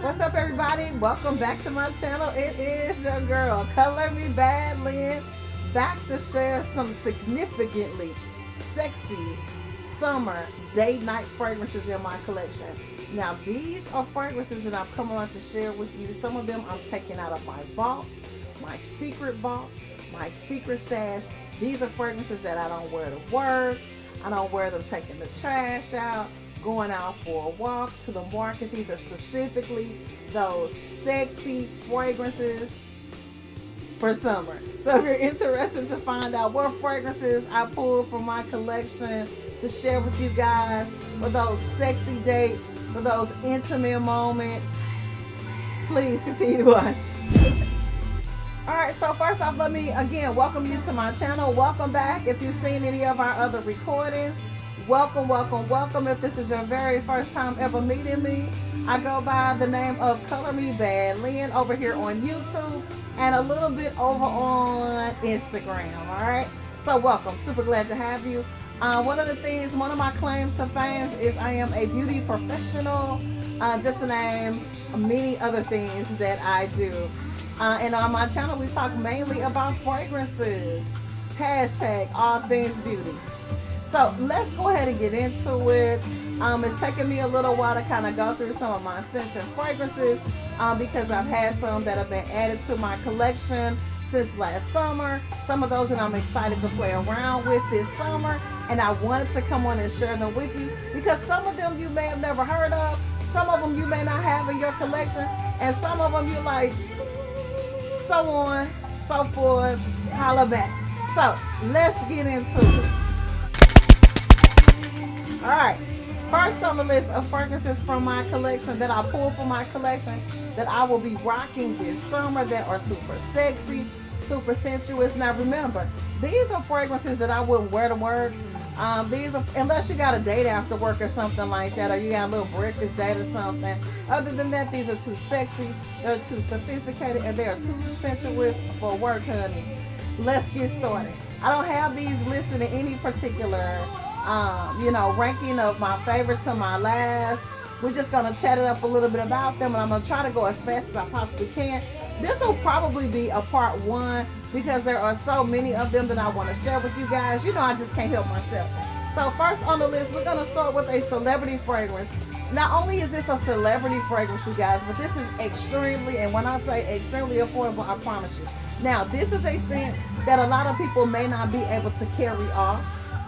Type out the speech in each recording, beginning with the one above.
What's up, everybody? Welcome back to my channel. It is your girl, Color Me Bad Lynn, back to share some significantly sexy summer day-night fragrances in my collection. Now, these are fragrances that I'm coming on to share with you. Some of them I'm taking out of my vault, my secret vault, my secret stash. These are fragrances that I don't wear to work. I don't wear them taking the trash out, going out for a walk, to the market. These are specifically those sexy fragrances for summer. So if you're interested to find out what fragrances I pulled from my collection to share with you guys for those sexy dates, for those intimate moments, please continue to watch. Alright, so first off, let me again welcome you to my channel. Welcome back. If you've seen any of our other recordings, welcome, welcome, welcome. If this is your very first time ever meeting me, I go by the name of Color Me Bad Lynn over here on YouTube and a little bit over on Instagram. Alright, so welcome. Super glad to have you. One of my claims to fame is I am a beauty professional, just to name many other things that I do. And on my channel, we talk mainly about fragrances. Hashtag all things beauty. So let's go ahead and get into it. It's taken me a little while to kind of go through some of my scents and fragrances because I've had some that have been added to my collection since last summer. Some of those that I'm excited to play around with this summer. And I wanted to come on and share them with you because some of them you may have never heard of. Some of them you may not have in your collection. And some of them you like, so on, so forth, holla back. So let's get into it. Alright, first on the list of fragrances from my collection that I pulled from my collection that I will be rocking this summer that are super sexy, super sensuous. Now remember, these are fragrances that I wouldn't wear to work. These are, unless you got a date after work or something like that, or you got a little breakfast date or something. Other than that, these are too sexy, they're too sophisticated, and they are too sensuous for work, honey. Let's get started. I don't have these listed in any particular ranking of my favorite to my last. We're just gonna chat it up a little bit about them, and I'm gonna try to go as fast as I possibly can. This will probably be a part one because there are so many of them that I want to share with you guys. You know, I just can't help myself. So first on the list, we're gonna start with a celebrity fragrance. Not only is this a celebrity fragrance, you guys, but this is extremely, and when I say extremely affordable, I promise you. Now, this is a scent that a lot of people may not be able to carry off.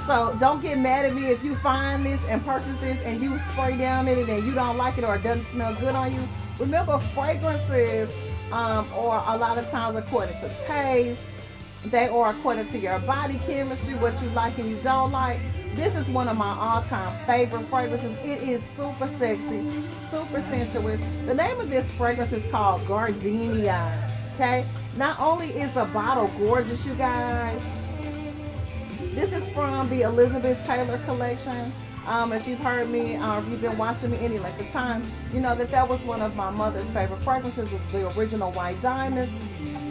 So don't get mad at me if you find this and purchase this and you spray down in it and you don't like it or it doesn't smell good on you. Remember, fragrances are a lot of times according to taste. They are according to your body chemistry, what you like and you don't like. This is one of my all-time favorite fragrances. It is super sexy, super sensuous. The name of this fragrance is called Gardenia. Okay, not only is the bottle gorgeous, you guys. This is from the Elizabeth Taylor collection. If you've heard me or if you've been watching me any length of time, you know that was one of my mother's favorite fragrances, was the original White Diamonds.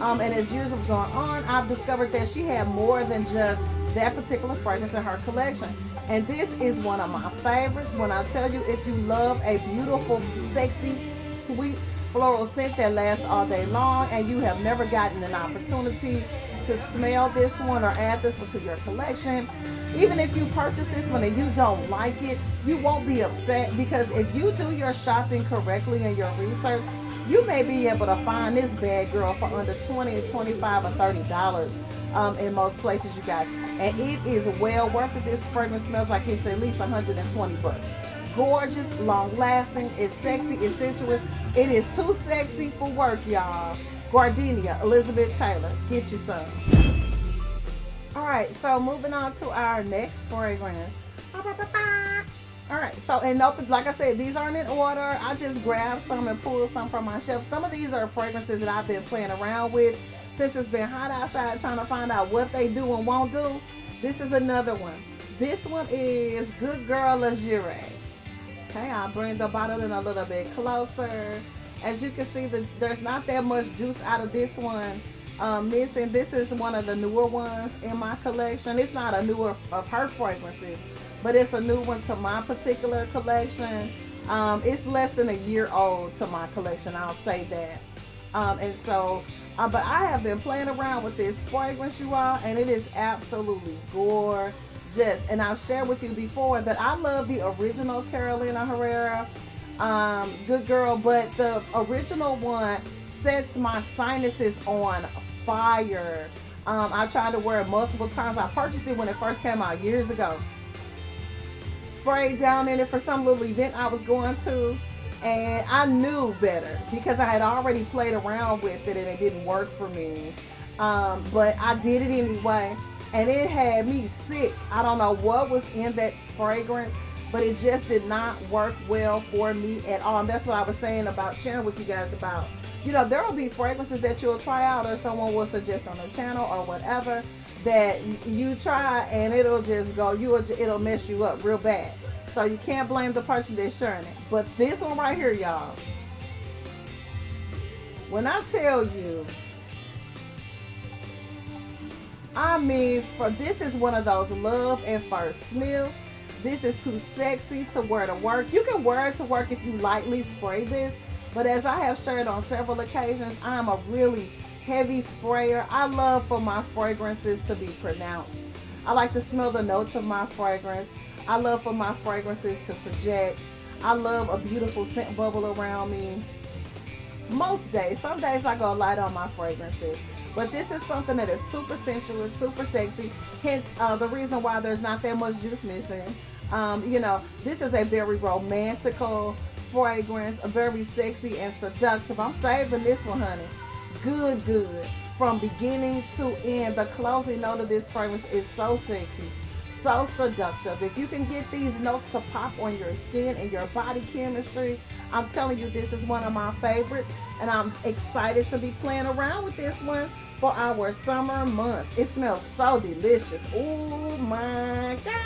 And as years have gone on, I've discovered that she had more than just that particular fragrance in her collection. And this is one of my favorites. When I tell you, if you love a beautiful, sexy, sweet floral scent that lasts all day long and you have never gotten an opportunity to smell this one or add this one to your collection, even if you purchase this one and you don't like it, you won't be upset, because if you do your shopping correctly and your research, you may be able to find this bad girl for under $20 or $25 or $30 in most places, you guys. And it is well worth it. This fragrance smells like it's at least 120 bucks. Gorgeous, long lasting, it's sexy, it's sensuous. It is too sexy for work, y'all. Gardenia, Elizabeth Taylor, get you some. Alright, so moving on to our next fragrance. Alright, so like I said, these aren't in order. I just grabbed some and pulled some from my shelf. Some of these are fragrances that I've been playing around with since it's been hot outside, trying to find out what they do and won't do. This is another one. This one is Good Girl Legere. Okay, I'll bring the bottle in a little bit closer. As you can see, there's not that much juice out of this one missing. This is one of the newer ones in my collection. It's not a newer of her fragrances, but it's a new one to my particular collection. It's less than a year old to my collection, I'll say that. And so, but I have been playing around with this fragrance, you all, and it is absolutely gorgeous. And I've shared with you before that I love the original Carolina Herrera, Good Girl, but the original one sets my sinuses on fire. I tried to wear it multiple times. I purchased it when it first came out years ago. Sprayed down in it for some little event I was going to, and I knew better because I had already played around with it and it didn't work for me. But I did it anyway, and it had me sick. I don't know what was in that fragrance, but it just did not work well for me at all. And that's what I was saying about sharing with you guys about, you know, there will be fragrances that you'll try out or someone will suggest on the channel or whatever that you try and it'll just go, it'll mess you up real bad. So you can't blame the person that's sharing it. But this one right here, y'all, when I tell you, I mean, this is one of those love at first sniffs. This is too sexy to wear to work. You can wear it to work if you lightly spray this, but as I have shared on several occasions, I'm a really heavy sprayer. I love for my fragrances to be pronounced. I like to smell the notes of my fragrance. I love for my fragrances to project. I love a beautiful scent bubble around me. Most days, some days I go light on my fragrances, but this is something that is super sensuous, super sexy, hence the reason why there's not that much juice missing. You know, this is a very romantical fragrance, very sexy and seductive. I'm saving this one, honey. Good. From beginning to end, the closing note of this fragrance is so sexy, so seductive. If you can get these notes to pop on your skin and your body chemistry, I'm telling you, this is one of my favorites, and I'm excited to be playing around with this one for our summer months. It smells so delicious. Oh my God.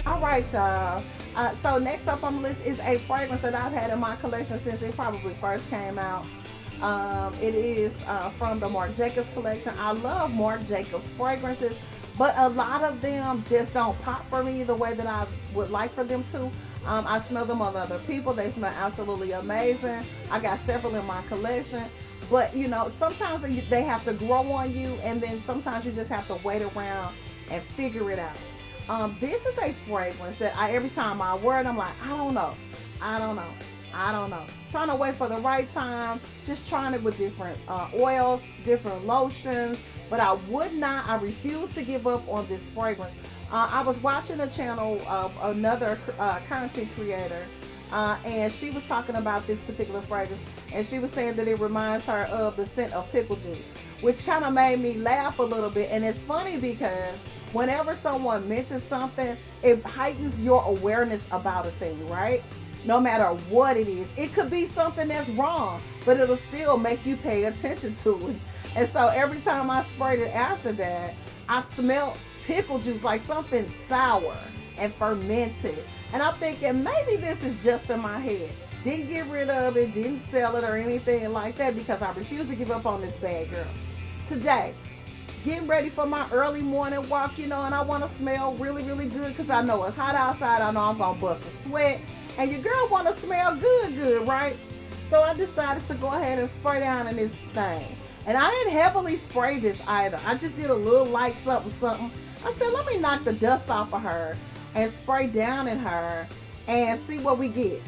All right, y'all. So next up on the list is a fragrance that I've had in my collection since it probably first came out. It is from the Marc Jacobs collection. I love Marc Jacobs fragrances, but a lot of them just don't pop for me the way that I would like for them to. I smell them on other people. They smell absolutely amazing. I got several in my collection, but you know, sometimes they have to grow on you, and then sometimes you just have to wait around and figure it out. This is a fragrance that every time I wear it, I'm like, I don't know. Trying to wait for the right time, just trying it with different oils, different lotions, but I refuse to give up on this fragrance. I was watching a channel of another content creator, and she was talking about this particular fragrance, and she was saying that it reminds her of the scent of pickle juice, which kind of made me laugh a little bit. And it's funny because whenever someone mentions something, it heightens your awareness about a thing, right? No matter what it is. It could be something that's wrong, but it'll still make you pay attention to it. And so every time I sprayed it after that, I smelled pickle juice, like something sour and fermented. And I'm thinking, maybe this is just in my head. Didn't get rid of it, didn't sell it or anything like that, because I refuse to give up on this bad girl. Today, getting ready for my early morning walk, you know, and I want to smell really, really good because I know it's hot outside. I know I'm going to bust a sweat. And your girl want to smell good, right? So I decided to go ahead and spray down in this thing. And I didn't heavily spray this either. I just did a little light something. I said, let me knock the dust off of her and spray down in her and see what we get.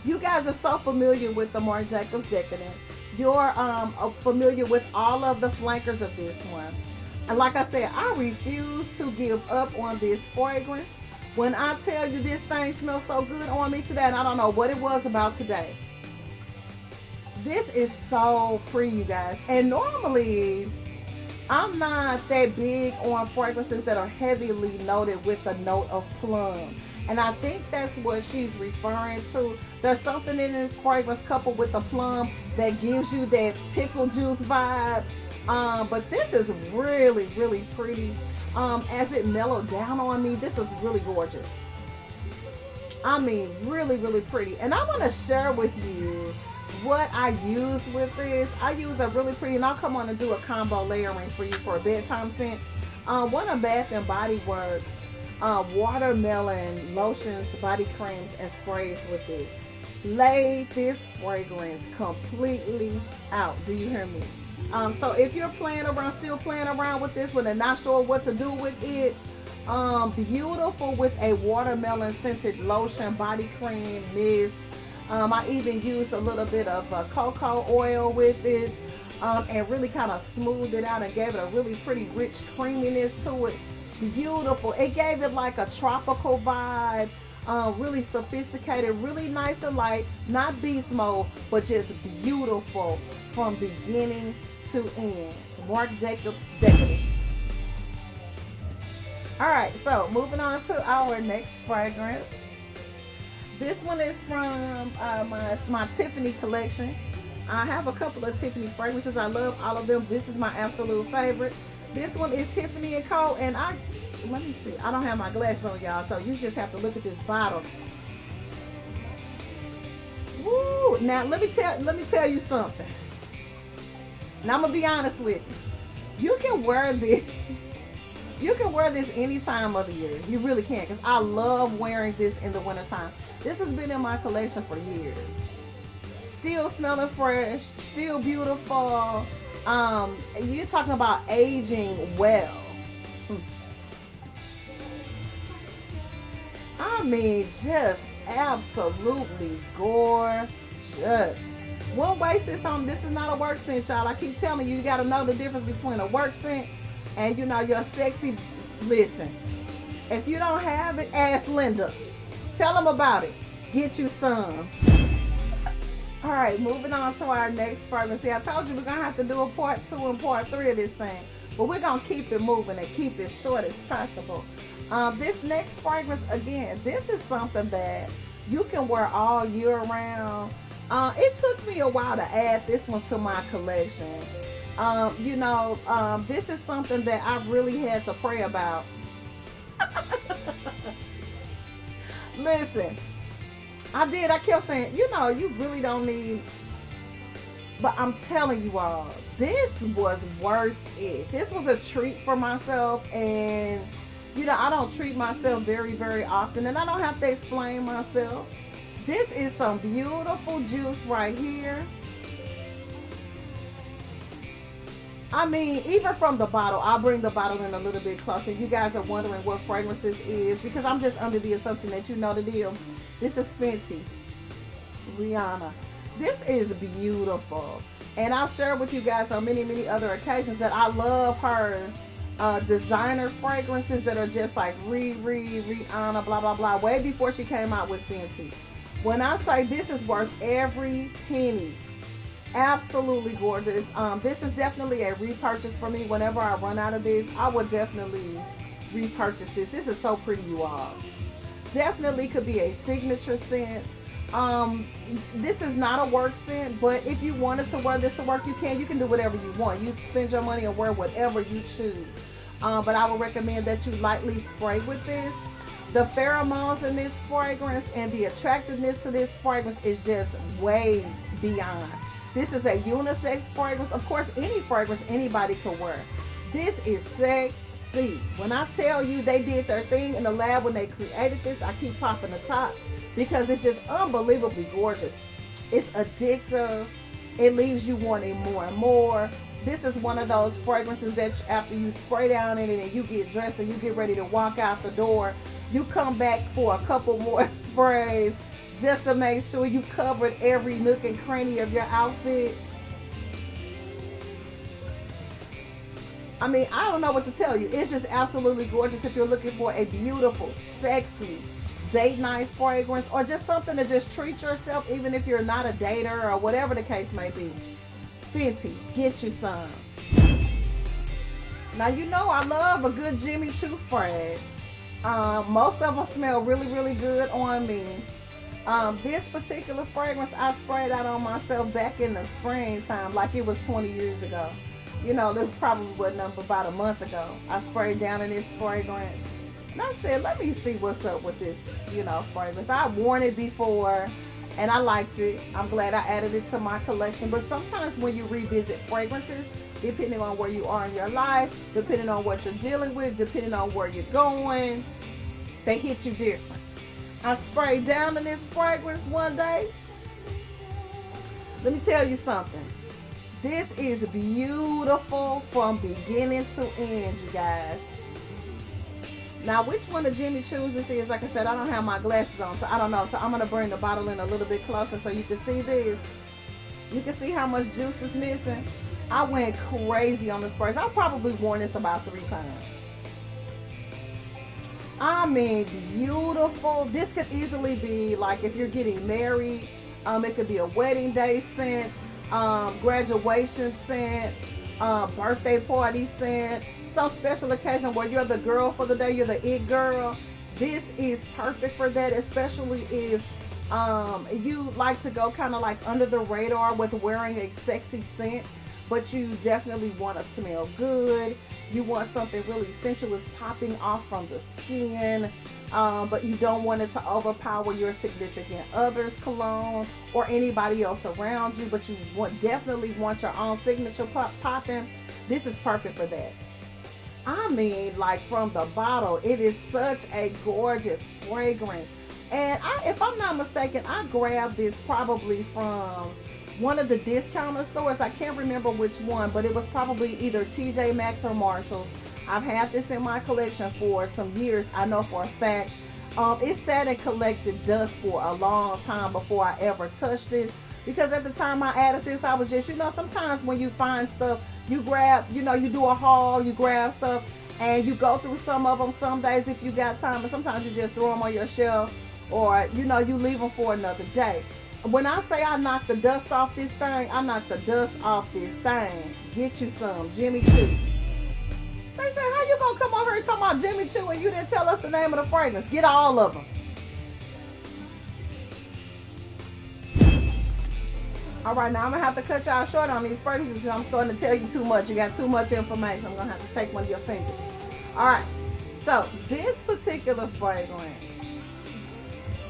You guys are so familiar with the Marc Jacobs Decadence. You're familiar with all of the flankers of this one. And like I said, I refuse to give up on this fragrance. When I tell you this thing smells so good on me today, and I don't know what it was about today. This is so pretty, you guys. And normally, I'm not that big on fragrances that are heavily noted with a note of plum. And I think that's what she's referring to. There's something in this fragrance coupled with the plum that gives you that pickle juice vibe. But this is really, really pretty. As it mellowed down on me, this is really gorgeous. I mean, really, really pretty. And I want to share with you what I use with this. I use a really pretty, and I'll come on and do a combo layering for you for a bedtime scent. One of Bath and Body Works watermelon lotions, body creams, and sprays with this. Lay this fragrance completely out. Do you hear me? So if you're still playing around with this one and not sure what to do with it, beautiful with a watermelon scented lotion, body cream, mist. I even used a little bit of cocoa oil with it, and really kind of smoothed it out and gave it a really pretty rich creaminess to it. Beautiful. It gave it like a tropical vibe. Really sophisticated, really nice and light, not beast mode, but just beautiful from beginning to end. It's Marc Jacobs Decadence. Alright, so moving on to our next fragrance. This one is from my Tiffany collection. I have a couple of Tiffany fragrances. I love all of them. This is my absolute favorite. This one is Tiffany & Co. And let me see. I don't have my glasses on, y'all, so you just have to look at this bottle. Woo! Now let me tell you something. Now I'm gonna be honest with you. You can wear this. You can wear this any time of the year. You really can, because I love wearing this in the wintertime. This has been in my collection for years. Still smelling fresh, still beautiful. You're talking about aging well. I mean, just absolutely gorgeous. Won't waste this on. This is not a work scent, y'all. I keep telling you, you got to know the difference between a work scent and, your sexy. Listen, if you don't have it, ask Linda. Tell them about it. Get you some. All right, moving on to our next fragrance. See, I told you we're going to have to do a part 2 and part 3 of this thing. But we're going to keep it moving and keep it short as possible. This next fragrance, again, this is something that you can wear all year round. It took me a while to add this one to my collection. This is something that I really had to pray about. Listen, I kept saying, you really don't need, but I'm telling you all, this was worth it. This was a treat for myself, and I don't treat myself very, very often, and I don't have to explain myself. This is some beautiful juice right here. I mean, even from the bottle, I'll bring the bottle in a little bit closer. You guys are wondering what fragrance this is, because I'm just under the assumption that you know the deal. This is Fenty, Rihanna. This is beautiful. And I'll share with you guys on many, many other occasions that I love her designer fragrances that are just like Rihanna, blah, blah, blah, way before she came out with Fenty. When I say this is worth every penny, absolutely gorgeous. This is definitely a repurchase for me. Whenever I run out of this, I would definitely repurchase this. This is so pretty, you all. Definitely could be a signature scent. This is not a work scent, but if you wanted to wear this to work, you can. You can do whatever you want. You spend your money and wear whatever you choose. But I would recommend that you lightly spray with this. The pheromones in this fragrance and the attractiveness to this fragrance is just way beyond. This is a unisex fragrance. Of course, any fragrance anybody can wear. This is sexy. When I tell you they did their thing in the lab when they created this, I keep popping the top because it's just unbelievably gorgeous. It's addictive. It leaves you wanting more and more. This is one of those fragrances that after you spray down in it and you get dressed and you get ready to walk out the door, you come back for a couple more sprays just to make sure you covered every nook and cranny of your outfit. I mean, I don't know what to tell you. It's just absolutely gorgeous if you're looking for a beautiful, sexy date night fragrance, or just something to just treat yourself, even if you're not a dater or whatever the case may be. Fenty, get you some. Now, I love a good Jimmy Choo frag. Most of them smell really, really good on me. This particular fragrance I sprayed out on myself back in the springtime, like it was 20 years ago. It probably wasn't about a month ago. I sprayed down in this fragrance. And I said, let me see what's up with this, fragrance. I've worn it before and I liked it. I'm glad I added it to my collection. But sometimes when you revisit fragrances, depending on where you are in your life, depending on what you're dealing with, depending on where you're going, They hit you different. I sprayed down in this fragrance one day. Let me tell you something. This is beautiful from beginning to end, you guys. Now, which one of Jimmy Choo's this is, like I said, I don't have my glasses on, so I don't know. So I'm going to bring the bottle in a little bit closer so you can see this. You can see how much juice is missing. I went crazy on the sprays. I've probably worn this about 3 times. I mean, beautiful. This could easily be like if you're getting married. It could be a wedding day scent, graduation scent, birthday party scent, some special occasion where you're the girl for the day, you're the it girl. This is perfect for that, especially if you like to go kind of like under the radar with wearing a sexy scent, but you definitely want to smell good. You want something really sensuous popping off from the skin, but you don't want it to overpower your significant other's cologne or anybody else around you, but you definitely want your own signature popping. This is perfect for that. I mean, like from the bottle, it is such a gorgeous fragrance. And if I'm not mistaken, I grabbed this probably from one of the discounter stores. I can't remember which one, but it was probably either TJ Maxx or Marshall's. I've had this in my collection for some years. I know for a fact. It sat and collected dust for a long time before I ever touched this. Because at the time I added this, I was just, sometimes when you find stuff, you grab, you do a haul, you grab stuff, and you go through some of them some days if you got time, and sometimes you just throw them on your shelf, or, you leave them for another day. When I say I knocked the dust off this thing, I knocked the dust off this thing. Get you some Jimmy Choo. They say, how you gonna come over here talking about Jimmy Choo and you didn't tell us the name of the fragrance? Get all of them. All right, now I'm gonna have to cut y'all short on these fragrances. I'm starting to tell you too much. You got too much information. I'm gonna have to take one of your fingers. All right, so this particular fragrance,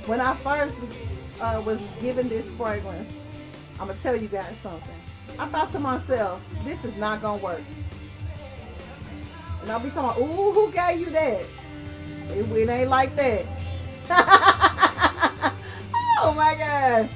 when I first was given this fragrance, I'm gonna tell you guys something. I thought to myself, this is not gonna work. And I'll be talking about, ooh, who gave you that? It ain't like that. Oh my God.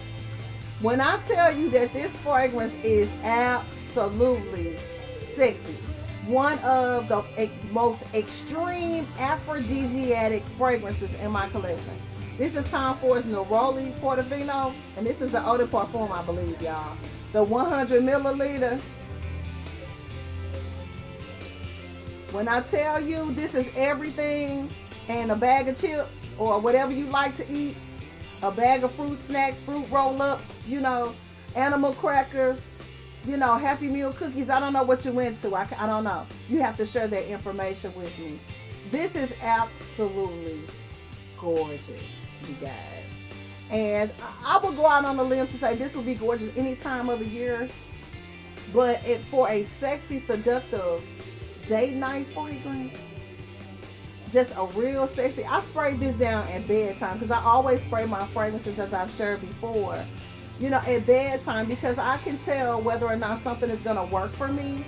When I tell you that this fragrance is absolutely sexy, one of the most extreme aphrodisiac fragrances in my collection. This is Tom Ford's Neroli Portofino, and this is the eau de parfum, I believe, y'all. The 100 milliliter. When I tell you this is everything and a bag of chips or whatever you like to eat, a bag of fruit snacks, fruit roll-ups, animal crackers, Happy Meal cookies. I don't know what you into. I don't know. You have to share that information with me. This is absolutely gorgeous, you guys. And I would go out on a limb to say this would be gorgeous any time of the year. But for a sexy, seductive date night fragrance, just a real sexy. I sprayed this down at bedtime because I always spray my fragrances, as I've shared before, at bedtime, because I can tell whether or not something is going to work for me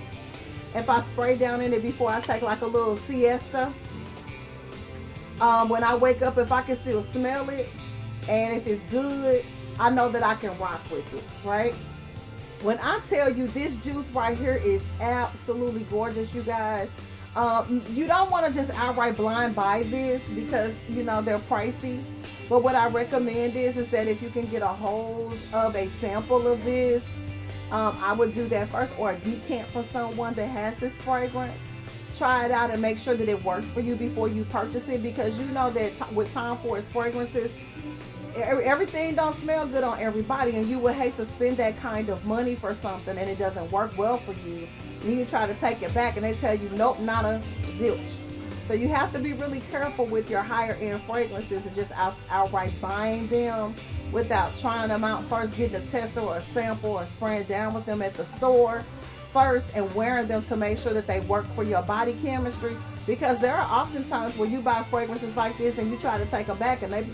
if I spray down in it before I take like a little siesta. When I wake up, if I can still smell it and if it's good, I know that I can rock with it, right? When I tell you this juice right here is absolutely gorgeous, you guys. You don't want to just outright blind buy this because, they're pricey. But what I recommend is that if you can get a hold of a sample of this, I would do that first, or a decant from someone that has this fragrance. Try it out and make sure that it works for you before you purchase it, because you know that with Tom Ford's fragrances, everything don't smell good on everybody, and you would hate to spend that kind of money for something and it doesn't work well for you. And you try to take it back and they tell you, nope, not a zilch. So you have to be really careful with your higher end fragrances and just outright buying them without trying them out first, getting a tester or a sample or spraying down with them at the store first and wearing them to make sure that they work for your body chemistry. Because there are often times where you buy fragrances like this and you try to take them back and they...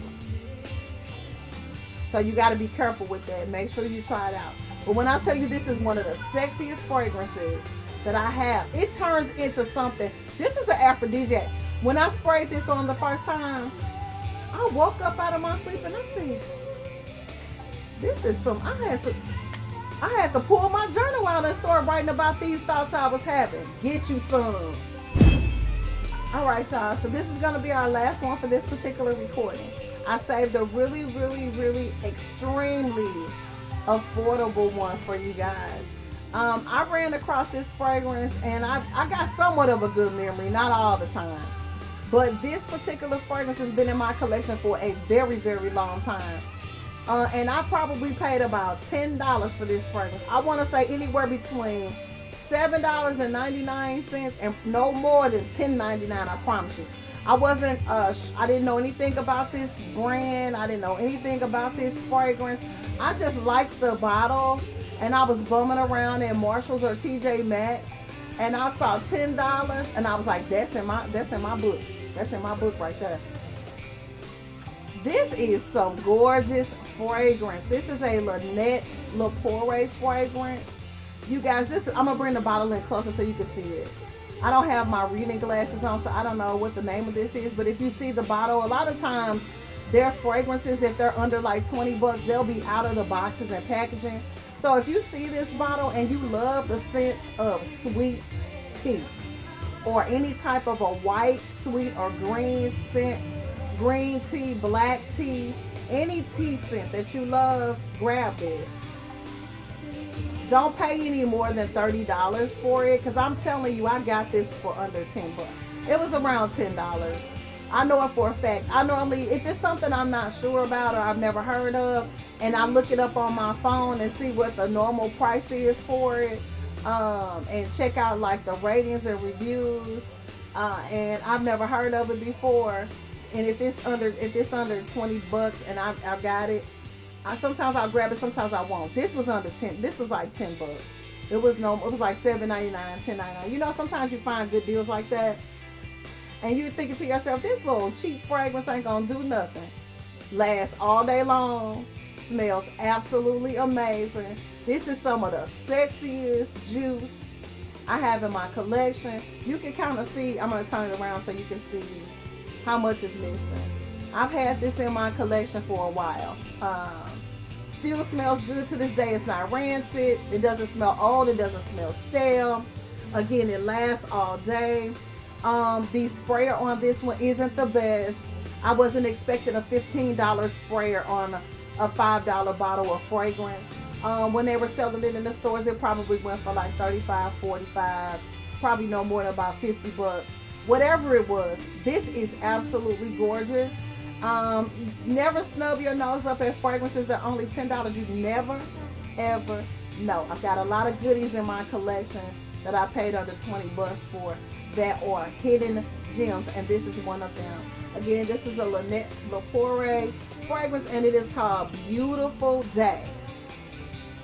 So you got to be careful with that. Make sure you try it out. But when I tell you this is one of the sexiest fragrances that I have, it turns into something. This is an aphrodisiac. When I sprayed this on the first time, I woke up out of my sleep and I said, this is some, I had to pull my journal out and start writing about these thoughts I was having. Get you some. All right, y'all. So this is going to be our last one for this particular recording. I saved a really, really, really extremely affordable one for you guys. I ran across this fragrance and I got somewhat of a good memory, not all the time. But this particular fragrance has been in my collection for a very, very long time. And I probably paid about $10 for this fragrance. I want to say anywhere between $7.99 and no more than $10.99, I promise you. I didn't know anything about this brand. I didn't know anything about this fragrance. I just liked the bottle, and I was bumming around in Marshalls or TJ Maxx, and I saw $10, and I was like, that's in my book. That's in my book right there. This is some gorgeous fragrance. This is a Lynette Lepore fragrance. You guys, I'm gonna bring the bottle in closer so you can see it. I don't have my reading glasses on, so I don't know what the name of this is, but if you see the bottle, a lot of times their fragrances, if they're under like 20 bucks, they'll be out of the boxes and packaging. So if you see this bottle and you love the scent of sweet tea or any type of a white, sweet, or green scent, green tea, black tea, any tea scent that you love, grab this. Don't pay any more than $30 for it, because I'm telling you, I got this for under 10 bucks. It was around $10. I know it for a fact. I normally, if it's something I'm not sure about or I've never heard of, and I look it up on my phone and see what the normal price is for it, and check out like the ratings and reviews, and I've never heard of it before, and if it's under 20 bucks and I've got it, sometimes I'll grab it, sometimes I won't. This was under 10. This was like 10 bucks. It was like $7.99, $10.99. You know, sometimes you find good deals like that, and you're thinking to yourself, this little cheap fragrance ain't gonna do nothing. Lasts all day long. Smells absolutely amazing. This is some of the sexiest juice I have in my collection. You can kind of see, I'm gonna turn it around so you can see how much is missing. I've had this in my collection for a while. Still smells good to this day. It's not rancid. It doesn't smell old. It doesn't smell stale. Again, it lasts all day. The sprayer on this one isn't the best. I wasn't expecting a $15 sprayer on a $5 bottle of fragrance. When they were selling it in the stores, it probably went for like $35, $45, probably no more than about 50 bucks. Whatever it was, this is absolutely gorgeous. Never snub your nose up at fragrances that are only $10. You never, ever know. I've got a lot of goodies in my collection that I paid under 20 bucks for that are hidden gems, and this is one of them. Again, this is a Lynette Lepore fragrance, and it is called Beautiful Day.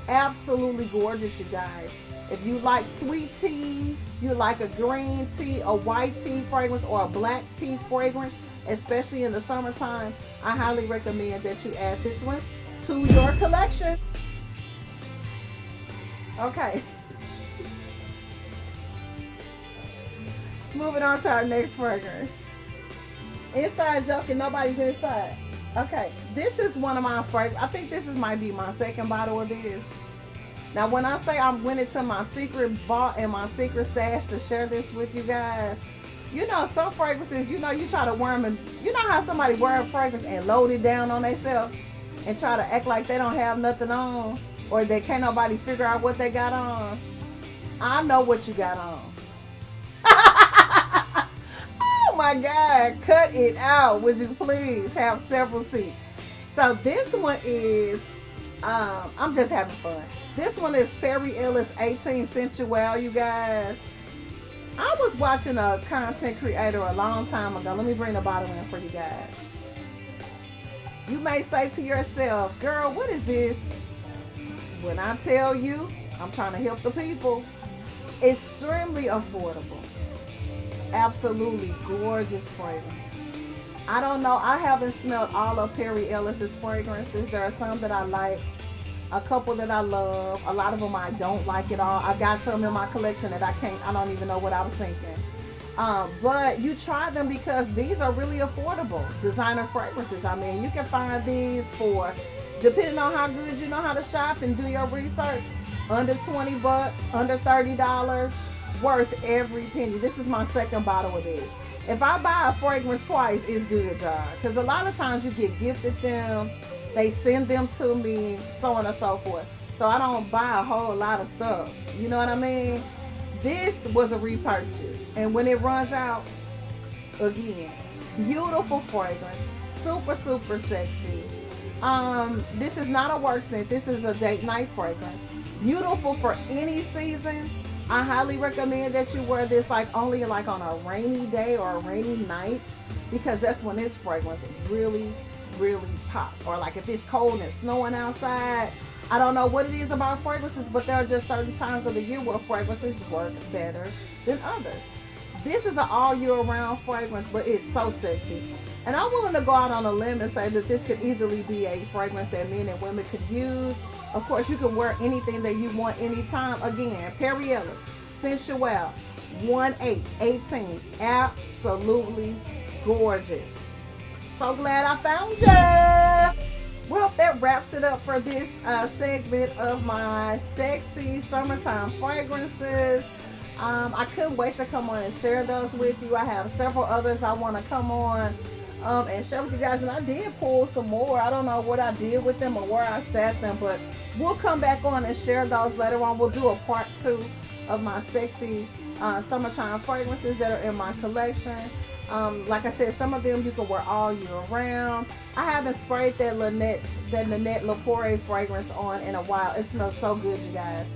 Absolutely gorgeous, you guys. If you like sweet tea, you like a green tea, a white tea fragrance, or a black tea fragrance, especially in the summertime, I highly recommend that you add this one to your collection. Okay. Moving on to our next fragrance. Inside joking, nobody's inside. Okay, this is one of my fragrances. I think this might be my second bottle of this. Now, when I say I went into my secret vault and my secret stash to share this with you guys, you know, some fragrances, you know, you try to wear them, and you know how somebody wear a fragrance and load it down on themselves and try to act like they don't have nothing on, or they can't nobody figure out what they got on. I know what you got on. Oh my God, cut it out, would you please? Have several seats. So this one is, I'm just having fun. This one is Perry Ellis 18 Sensual, you guys. I was watching a content creator a long time ago. Let me bring the bottle in for you guys. You may say to yourself, girl, what is this? When I tell you, I'm trying to help the people. Extremely affordable. Absolutely gorgeous fragrance. I don't know. I haven't smelled all of Perry Ellis's fragrances. There are some that I like. A couple that I love. A lot of them I don't like at all. I got some in my collection that I don't even know what I was thinking. But you try them because these are really affordable designer fragrances. I mean, you can find these for, depending on how good you know how to shop and do your research, under 20 bucks, under $30, worth every penny. This is my second bottle of this. If I buy a fragrance twice, it's good, y'all. Because a lot of times you get gifted them, they send them to me, so on and so forth. So I don't buy a whole lot of stuff. You know what I mean? This was a repurchase. And when it runs out, again, beautiful fragrance. Super, super sexy. This is not a work scent. This is a date night fragrance. Beautiful for any season. I highly recommend that you wear this only on a rainy day or a rainy night, because that's when this fragrance really, really pops. Or if it's cold and snowing outside. I don't know what it is about fragrances, but there are just certain times of the year where fragrances work better than others. This is an all year round fragrance, but it's so sexy. And I'm willing to go out on a limb and say that this could easily be a fragrance that men and women could use. Of course, you can wear anything that you want anytime. Again, Perry Ellis, Sensual, 1/8/18. Absolutely gorgeous. So glad I found you. Well, that wraps it up for this segment of my sexy summertime fragrances. I couldn't wait to come on and share those with you. I have several others I want to come on and share with you guys. And I did pull some more. I don't know what I did with them or where I sat them, but we'll come back on and share those later on. We'll do a part 2 of my sexy summertime fragrances that are in my collection. Like I said, some of them you can wear all year round. I haven't sprayed that Nanette Lepore fragrance on in a while. It smells so good, you guys.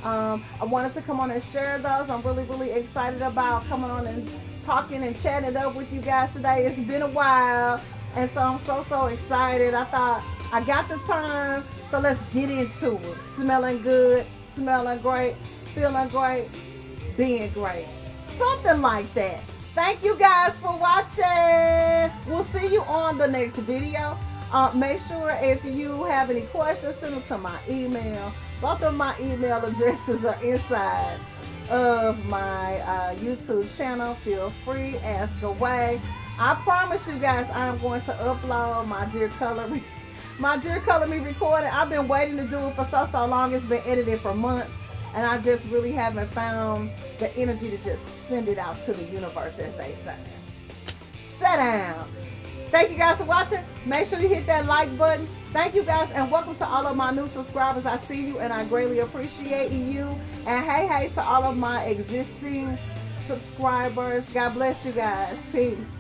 I wanted to come on and share those. I'm really, really excited about coming on and talking and chatting it up with you guys today. It's been a while, and so I'm so excited. I thought I got the time, so let's get into it. Smelling good, smelling great, feeling great, being great. Something like that. Thank you guys for watching. We'll see you on the next video. Make sure if you have any questions, send them to my email. Both of my email addresses are inside of my YouTube channel. Feel free, ask away. I promise you guys I'm going to upload my Dear Color Me recording. I've been waiting to do it for so long. It's been edited for months. And I just really haven't found the energy to just send it out to the universe, as they say. Sit down. Thank you guys for watching. Make sure you hit that like button. Thank you guys, and welcome to all of my new subscribers. I see you and I greatly appreciate you. And hey to all of my existing subscribers. God bless you guys. Peace.